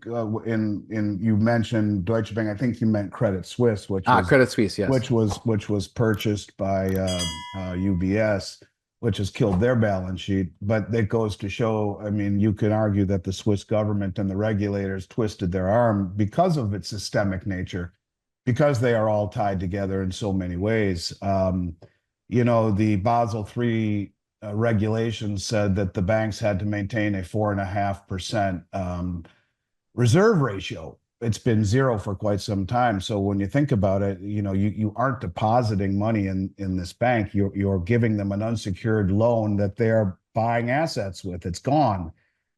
in you mentioned Deutsche Bank. I think you meant Credit Suisse, which was Credit Suisse, yes. purchased by UBS, which has killed their balance sheet. But it goes to show, I mean, you can argue that the Swiss government and the regulators twisted their arm because of its systemic nature, because they are all tied together in so many ways. The Basel III regulations said that the banks had to maintain a 4.5% reserve ratio. It's been zero for quite some time. So when you think about it, you aren't depositing money in this bank. You're giving them an unsecured loan that they're buying assets with. It's gone.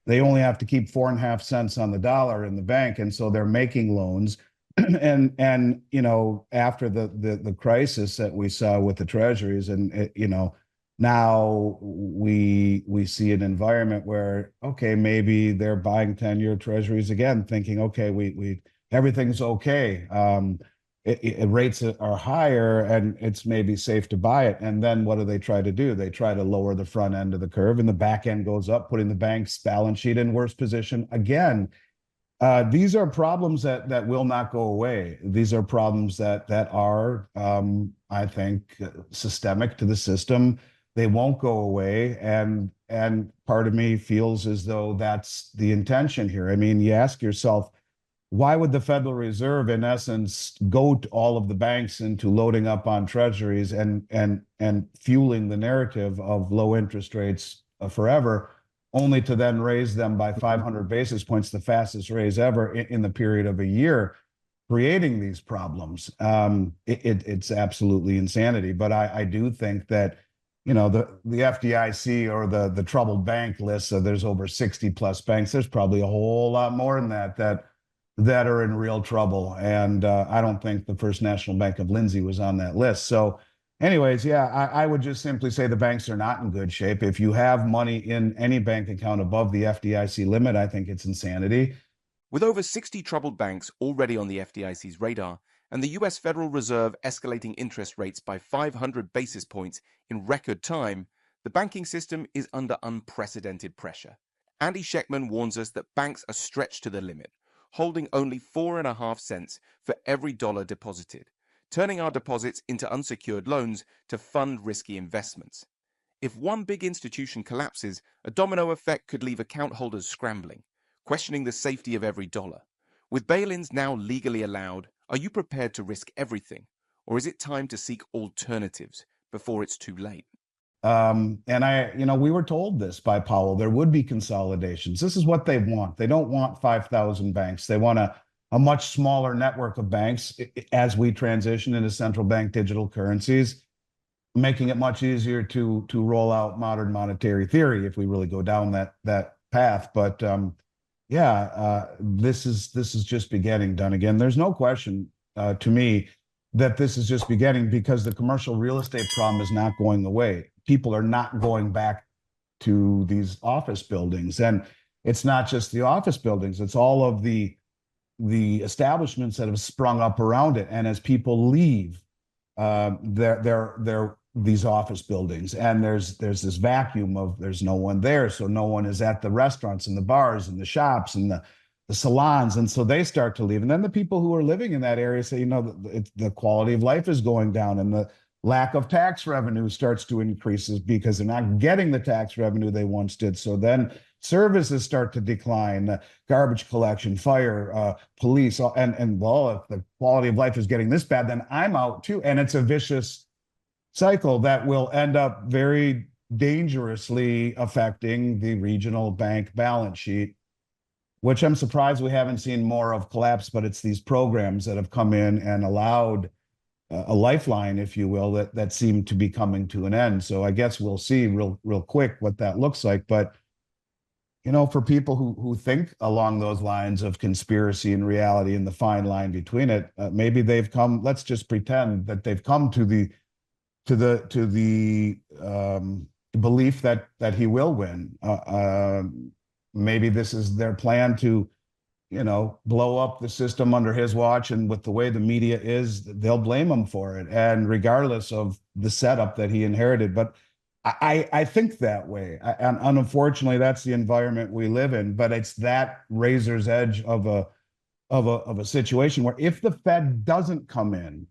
They only have to keep 4.5 cents on the dollar in the bank, and so they're making loans. And after the crisis that we saw with the treasuries, and now we see an environment where, okay, maybe they're buying 10-year treasuries again, thinking, okay, we everything's okay. Rates are higher and it's maybe safe to buy it. And then what do they try to do? They try to lower the front end of the curve, and the back end goes up, putting the bank's balance sheet in worse position again. These are problems that will not go away. These are problems that are, I think, systemic to the system. They won't go away, and part of me feels as though that's the intention here. I mean, you ask yourself, why would the Federal Reserve, in essence, goat all of the banks into loading up on treasuries and fueling the narrative of low interest rates forever, only to then raise them by 500 basis points, the fastest raise ever in the period of a year, creating these problems? It's absolutely insanity. But I do think that the FDIC or the troubled bank list, so there's over 60 plus banks. There's probably a whole lot more than that are in real trouble. And I don't think the First National Bank of Lindsay was on that list. So anyways, yeah, I would just simply say the banks are not in good shape. If you have money in any bank account above the FDIC limit, I think it's insanity. With over 60 troubled banks already on the FDIC's radar, and the US Federal Reserve escalating interest rates by 500 basis points in record time, the banking system is under unprecedented pressure. Andy Schectman warns us that banks are stretched to the limit, holding only 4.5 cents for every dollar deposited, turning our deposits into unsecured loans to fund risky investments. If one big institution collapses, a domino effect could leave account holders scrambling, questioning the safety of every dollar. With bail-ins now legally allowed, are you prepared to risk everything, or is it time to seek alternatives before it's too late? We were told this by Powell. There would be consolidations. This is what they want. They don't want 5,000 banks. They want a much smaller network of banks as we transition into central bank digital currencies, making it much easier to roll out modern monetary theory if we really go down that path. But this is just beginning, done again. There's no question to me that this is just beginning, because the commercial real estate problem is not going away. People are not going back to these office buildings, and it's not just the office buildings; it's all of the establishments that have sprung up around it. And as people leave, they're these office buildings, and there's this vacuum of there's no one there, so no one is at the restaurants and the bars and the shops and the salons, and so they start to leave. And then the people who are living in that area say, the quality of life is going down, and the lack of tax revenue starts to increase because they're not getting the tax revenue they once did. So then services start to decline, garbage collection, fire, police, and well, if the quality of life is getting this bad, then I'm out too. And it's a vicious cycle that will end up very dangerously affecting the regional bank balance sheet, which I'm surprised we haven't seen more of collapse. But it's these programs that have come in and allowed a lifeline, if you will, that seem to be coming to an end. So I guess we'll see real quick what that looks like. But for people who think along those lines of conspiracy and reality and the fine line between it, maybe they've come. Let's just pretend that they've come to the belief that he will win. Maybe this is their plan to blow up the system under his watch, and with the way the media is, they'll blame him for it, and regardless of the setup that he inherited. But I think that way. And unfortunately, that's the environment we live in. But it's that razor's edge of a situation where if the Fed doesn't come in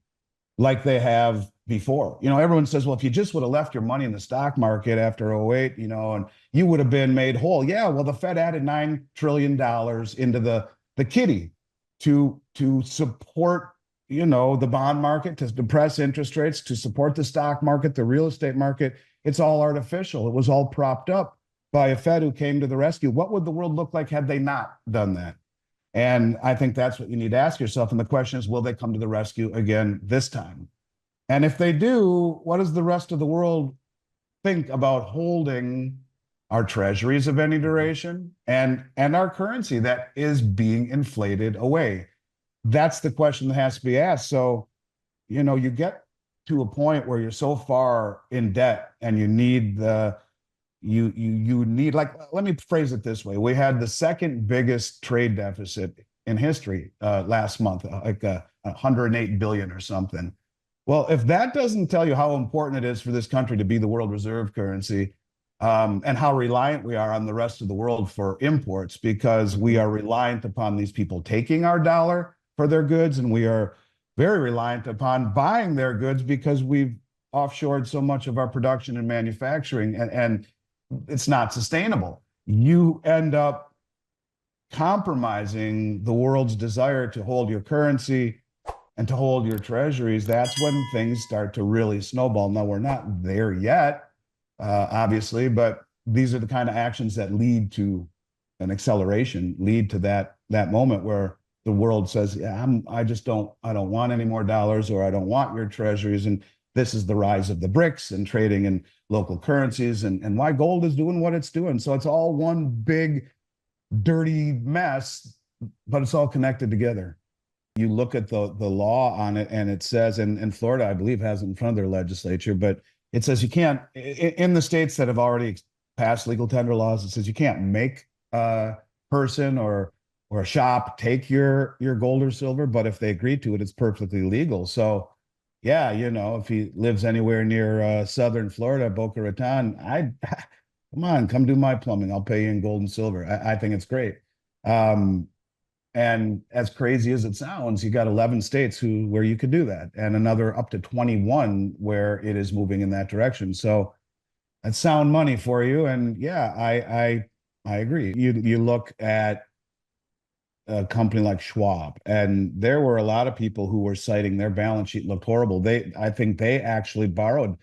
like they have before, everyone says, well, if you just would have left your money in the stock market after '08, and you would have been made whole. Yeah, well, the Fed added $9 trillion into the kitty to support the bond market, to depress interest rates, to support the stock market, the real estate market. It's all artificial. It was all propped up by a Fed who came to the rescue. What would the world look like had they not done that? And I think that's what you need to ask yourself. And the question is, will they come to the rescue again this time? And if they do, what does the rest of the world think about holding our treasuries of any duration and our currency that is being inflated away? That's the question that has to be asked. So, you get to a point where you're so far in debt and you need you need, like, let me phrase it this way. We had the second biggest trade deficit in history last month, like 108 billion or something. Well, if that doesn't tell you how important it is for this country to be the world reserve currency, and how reliant we are on the rest of the world for imports, because we are reliant upon these people taking our dollar for their goods, and we are very reliant upon buying their goods because we've offshored so much of our production and manufacturing, and it's not sustainable. You end up compromising the world's desire to hold your currency and to hold your treasuries. That's when things start to really snowball. Now, we're not there yet, obviously, but these are the kind of actions that lead to an acceleration, lead to that moment where the world says, yeah, I don't want any more dollars, or I don't want your treasuries. And this is the rise of the BRICS and trading in local currencies, and why gold is doing what it's doing. So it's all one big dirty mess, but it's all connected together. You look at the law on it, and it says, and Florida, I believe, has it in front of their legislature, but it says you can't, in the states that have already passed legal tender laws, it says you can't make a person or a shop take your gold or silver, but if they agree to it, it's perfectly legal. So yeah, if he lives anywhere near southern Florida, Boca Raton, come on, come do my plumbing. I'll pay you in gold and silver. I think it's great. And as crazy as it sounds, you got 11 states where you could do that, and another up to 21 where it is moving in that direction. So that's sound money for you. And yeah, I agree. You look at a company like Schwab, and there were a lot of people who were citing their balance sheet looked horrible. I think they actually borrowed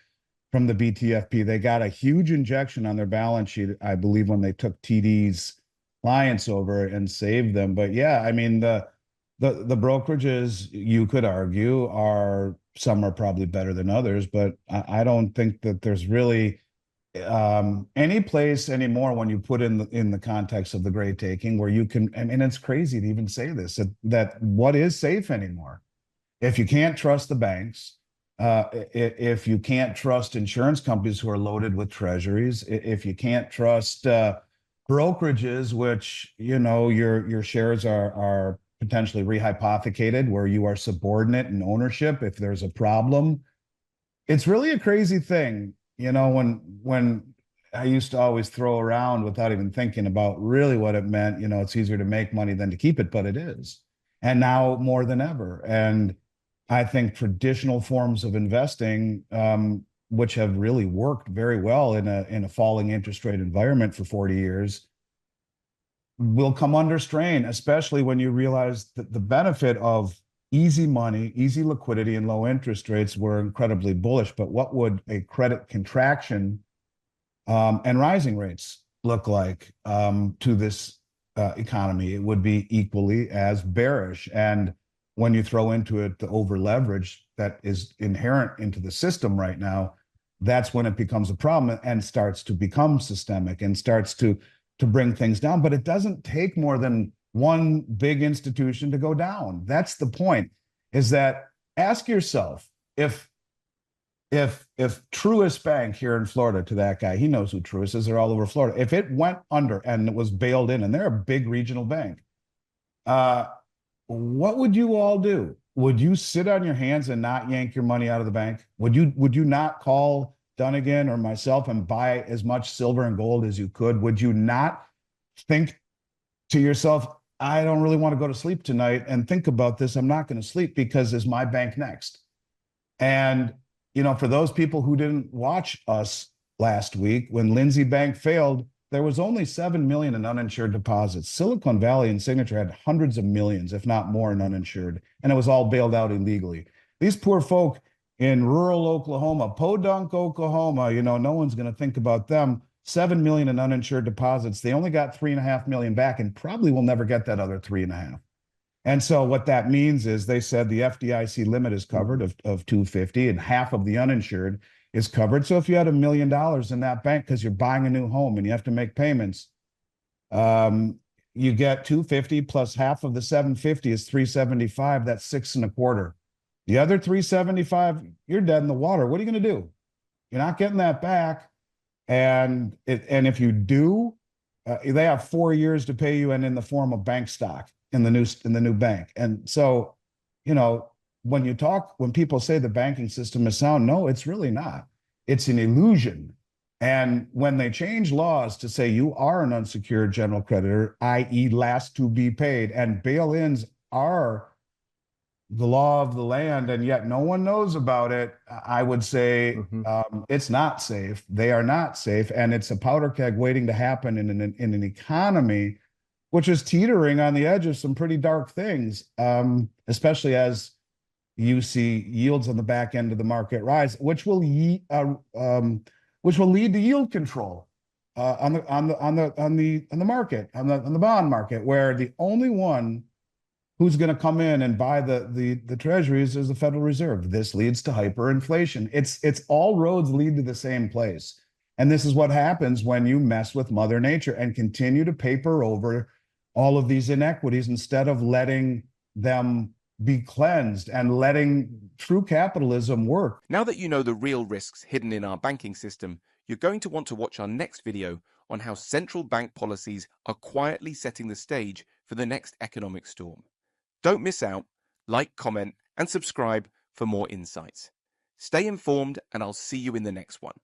from the BTFP. They got a huge injection on their balance sheet, I believe, when they took TD's clients over and saved them. But yeah, I mean, the brokerages, you could argue, some are probably better than others, but I don't think that there's really any place anymore, when you put in the context of the great taking, where you can, and it's crazy to even say this, that what is safe anymore? If you can't trust the banks, if you can't trust insurance companies who are loaded with treasuries, if you can't trust brokerages, which your shares are potentially rehypothecated, where you are subordinate in ownership if there's a problem. It's really a crazy thing. When I used to always throw around without even thinking about really what it meant, it's easier to make money than to keep it, but it is. And now more than ever. And I think traditional forms of investing, which have really worked very well in a falling interest rate environment for 40 years, will come under strain, especially when you realize that the benefit of easy money, easy liquidity, and low interest rates were incredibly bullish. But what would a credit contraction and rising rates look like to this economy? It would be equally as bearish. And when you throw into it the over leverage that is inherent into the system right now, that's when it becomes a problem and starts to become systemic and starts to bring things down. But it doesn't take more than one big institution to go down. That's the point, is that ask yourself, if Truist Bank here in Florida, to that guy, he knows who Truist is, they're all over Florida. If it went under and it was bailed in, and they're a big regional bank, what would you all do? Would you sit on your hands and not yank your money out of the bank? Would you not call Dunnigan or myself and buy as much silver and gold as you could, would you not think to yourself, I don't really want to go to sleep tonight and think about this. I'm not going to sleep because is my bank next? And, for those people who didn't watch us last week, when Lindsay Bank failed, there was only 7 million in uninsured deposits. Silicon Valley and Signature had hundreds of millions, if not more, in uninsured, and it was all bailed out illegally. These poor folk in rural Oklahoma, Podunk, Oklahoma, no one's going to think about them. 7 million in uninsured deposits. They only got 3.5 million back and probably will never get that other 3.5. And so what that means is they said the FDIC limit is covered of 250 and half of the uninsured is covered. So if you had $1 million in that bank because you're buying a new home and you have to make payments, you get 250 plus half of the 750 is 375. That's 6.25. The other 375, you're dead in the water. What are you going to do? You're not getting that back. And if you do, they have 4 years to pay you, and in the form of bank stock in the new bank. And so, when people say the banking system is sound, no, it's really not. It's an illusion. And when they change laws to say you are an unsecured general creditor, i.e., last to be paid, and bail-ins are the law of the land, and yet no one knows about it, I would say it's not safe. They are not safe, and it's a powder keg waiting to happen in an economy which is teetering on the edge of some pretty dark things, especially as you see yields on the back end of the market rise, which will lead to yield control on the market, on the bond market, where the only one who's going to come in and buy the treasuries is the Federal Reserve. This leads to hyperinflation. It's all roads lead to the same place. And this is what happens when you mess with Mother Nature and continue to paper over all of these inequities instead of letting them be cleansed and letting true capitalism work. Now that you know the real risks hidden in our banking system, you're going to want to watch our next video on how central bank policies are quietly setting the stage for the next economic storm. Don't miss out. Like, comment, and subscribe for more insights. Stay informed, and I'll see you in the next one.